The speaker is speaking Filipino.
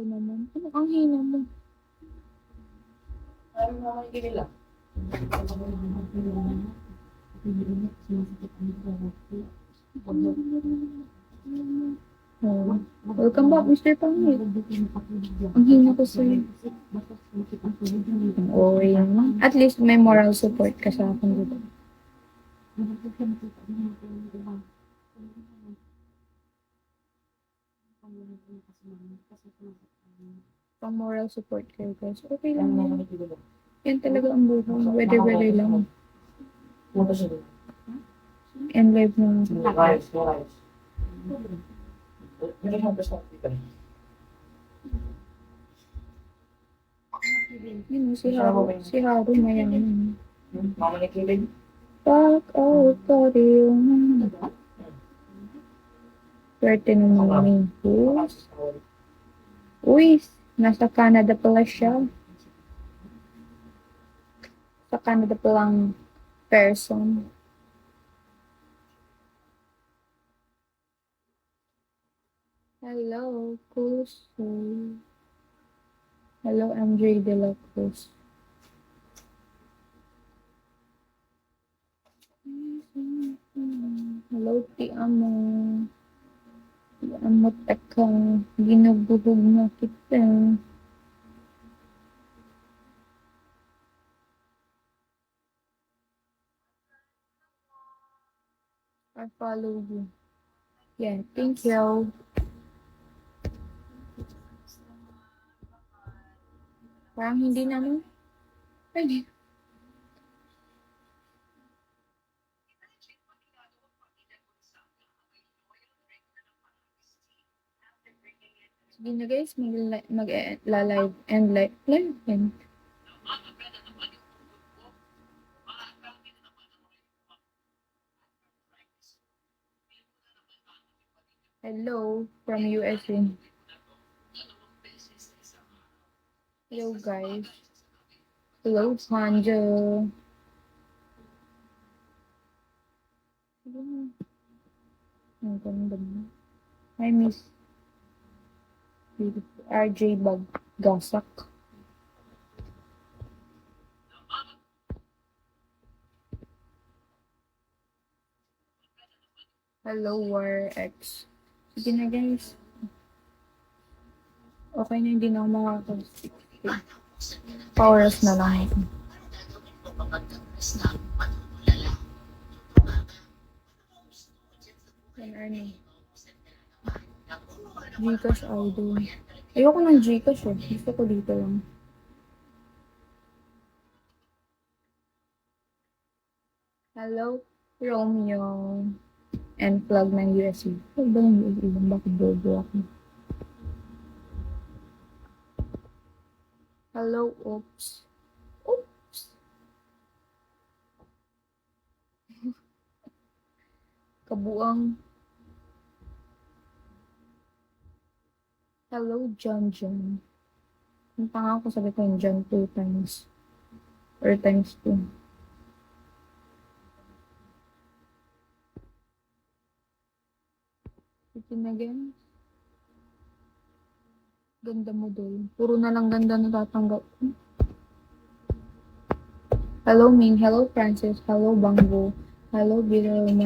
ko naman. Ano ang hina mo? Ano naman yung nila? Oh. Welcome back, Mr. Pangit. Ang hina ko sa'yo. Oo, yun. At least may moral support ka sa akin dito. Pang moral support kayo guys. Okay lang yan. Yan talaga ang buhay. Weather lang. And live na. Rice. Yun yung perspective. Yun, si Haru mayaman. Mama ni Kilig. Back out pa rin. Swerte ng mga minhus. Uy, nasa Canada pala siya. Sa Canada palang person. Hello, Puso. Hello, MJ De La Cruz. Hello, Ti Amo. Ti Amo Taka. Ginubuhog na kita. I follow you. Yeah, thank you. Parang hindi naman. Ay, sige na guys, mag-live and live end. Hello from USA. Hello guys. Hello Sanja. Ang ganda mo. Hi Miss RJ Gasak. Hello War X. Sige na guys. Okay na, hindi na ako makakasik. Powers na lang ako. Yan, Arnie. Gcash idol. Ayoko ng Gcash eh. Gusto ko dito lang. Hello, Romeo. And plug ng USB. Ano ba yung USB? Bakit bobo ako? Hello, oops. Oops. Kabuang. Hello, John. Yung pangalan ko sabi ko yung John 2 times. Or times 2. Begin again. Ganda mo doon. Puro na lang ganda na tatanggap. Hello, Ming. Hello, Francis. Hello, Banggo. Hello, Biromania.